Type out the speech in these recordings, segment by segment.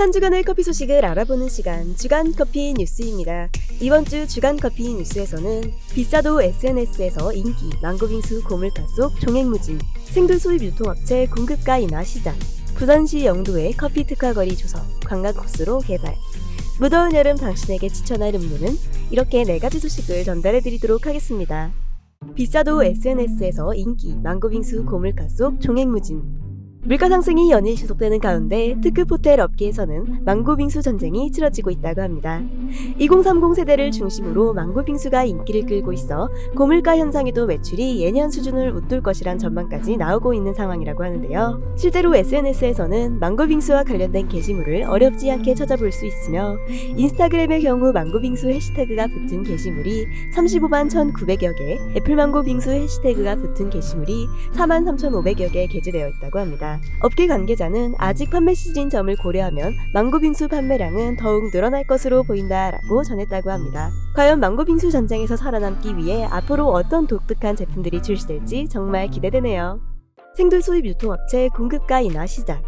한 주간의 커피 소식을 알아보는 시간, 주간 커피 뉴스입니다. 이번 주 주간 커피 뉴스에서는 비싸도 SNS에서 인기, 망고빙수 고물가 속 종횡무진, 생두 수입 유통업체 공급가 인하 시작, 부산시 영도의 커피 특화거리 조성, 관광 코스로 개발, 무더운 여름 당신에게 추천할 음료는 이렇게 4가지 소식을 전달해드리도록 하겠습니다. 비싸도 SNS에서 인기, 망고빙수 고물가 속 종횡무진. 물가 상승이 연일 지속되는 가운데 특급 호텔 업계에서는 망고빙수 전쟁이 치러지고 있다고 합니다. 2030 세대를 중심으로 망고빙수가 인기를 끌고 있어 고물가 현상에도 매출이 예년 수준을 웃돌 것이란 전망까지 나오고 있는 상황이라고 하는데요. 실제로 SNS에서는 망고빙수와 관련된 게시물을 어렵지 않게 찾아볼 수 있으며 인스타그램의 경우 망고빙수 해시태그가 붙은 게시물이 35만 1,900여 개, 애플망고빙수 해시태그가 붙은 게시물이 43,500여 개 게재되어 있다고 합니다. 업계 관계자는 아직 판매 시즌 점을 고려하면 망고빙수 판매량은 더욱 늘어날 것으로 보인다라고 전했다고 합니다. 과연 망고빙수 전쟁에서 살아남기 위해 앞으로 어떤 독특한 제품들이 출시될지 정말 기대되네요. 생두 수입 유통업체 공급가 인하 시작.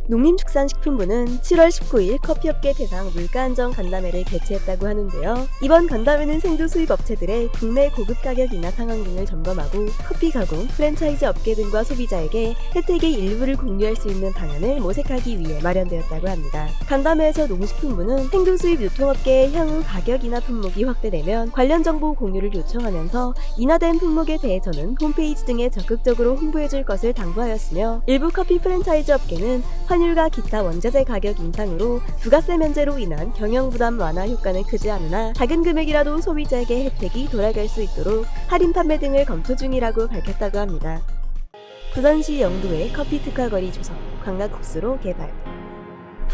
농림축산식품부는 7월 19일 커피업계 대상 물가안정 간담회를 개최했다고 하는데요. 이번 간담회는 생두 수입 업체들의 국내 고급 가격 인하 상황 등을 점검하고 커피 가공, 프랜차이즈 업계 등과 소비자에게 혜택의 일부를 공유할 수 있는 방안을 모색하기 위해 마련되었다고 합니다. 간담회에서 농식품부는 생두 수입 유통업계의 향후 가격 인하 품목이 확대되면 관련 정보 공유를 요청하면서 인하된 품목에 대해서는 홈페이지 등에 적극적으로 홍보해줄 것을 당부하였으며 일부 커피 프랜차이즈 업계는 환율과 기타 원자재 가격 인상으로 부가세 면제로 인한 경영 부담 완화 효과는 크지 않으나 작은 금액이라도 소비자에게 혜택이 돌아갈 수 있도록 할인 판매 등을 검토 중이라고 밝혔다고 합니다. 부산시 영도의 커피 특화거리 조성, 관광 코스로 개발.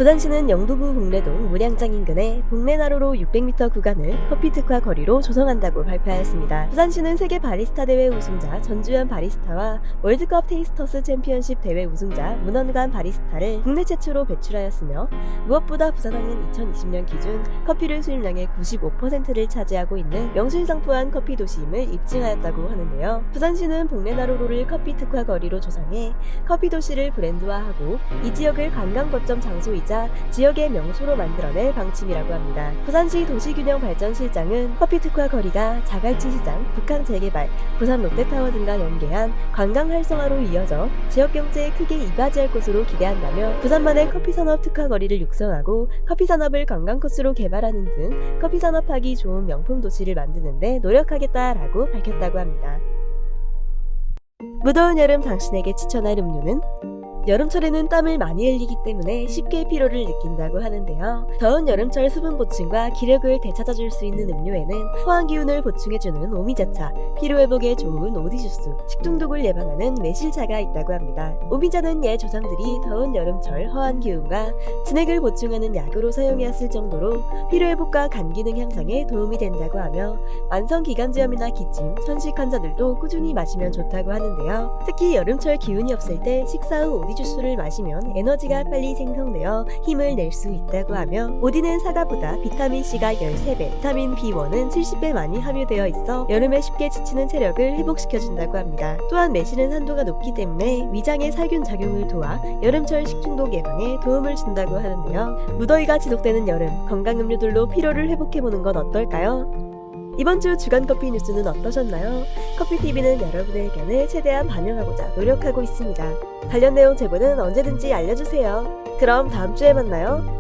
부산시는 영도구 복례동 문양장 인근에 복례나루로 600m 구간을 커피 특화 거리로 조성한다고 발표하였습니다. 부산시는 세계 바리스타 대회 우승자 전주현 바리스타와 월드컵 테이스터스 챔피언십 대회 우승자 문헌관 바리스타를 국내 최초로 배출하였으며 무엇보다 부산항은 2020년 기준 커피류 수입량의 95%를 차지하고 있는 명실상부한 커피 도시임을 입증하였다고 하는데요. 부산시는 복례나루로를 커피 특화 거리로 조성해 커피 도시를 브랜드화하고 이 지역을 관광 거점 장소이자 지역의 명소로 만들어낼 방침이라고 합니다. 부산시 도시균형발전실장은 커피 특화 거리가 자갈치 시장, 북항 재개발, 부산 롯데타워 등과 연계한 관광 활성화로 이어져 지역 경제에 크게 이바지할 것으로 기대한다며 부산만의 커피 산업 특화 거리를 육성하고 커피 산업을 관광 코스로 개발하는 등 커피 산업하기 좋은 명품 도시를 만드는 데 노력하겠다라고 밝혔다고 합니다. 무더운 여름 당신에게 추천할 음료는 여름철에는 땀을 많이 흘리기 때문에 쉽게 피로를 느낀다고 하는데요. 더운 여름철 수분 보충과 기력을 되찾아줄 수 있는 음료에는 허한 기운을 보충해주는 오미자차, 피로회복에 좋은 오디주스, 식중독을 예방하는 매실차가 있다고 합니다. 오미자는 옛 조상들이 더운 여름철 허한 기운과 진액을 보충하는 약으로 사용해왔을 정도로 피로회복과 간 기능 향상에 도움이 된다고 하며 만성기관지염이나 기침, 천식 환자들도 꾸준히 마시면 좋다고 하는데요. 특히 여름철 기운이 없을 때 식사 후 오디주스를 마시면 에너지가 빨리 생성되어 힘을 낼 수 있다고 하며 오디는 사과보다 비타민C가 13배, 비타민 B1은 70배 많이 함유되어 있어 여름에 쉽게 지치는 체력을 회복시켜준다고 합니다. 또한 매실은 산도가 높기 때문에 위장의 살균 작용을 도와 여름철 식중독 예방에 도움을 준다고 하는데요. 무더위가 지속되는 여름, 건강음료들로 피로를 회복해보는 건 어떨까요? 이번 주 주간 커피 뉴스는 어떠셨나요? 커피TV는 여러분의 의견을 최대한 반영하고자 노력하고 있습니다. 관련 내용 제보는 언제든지 알려주세요. 그럼 다음 주에 만나요.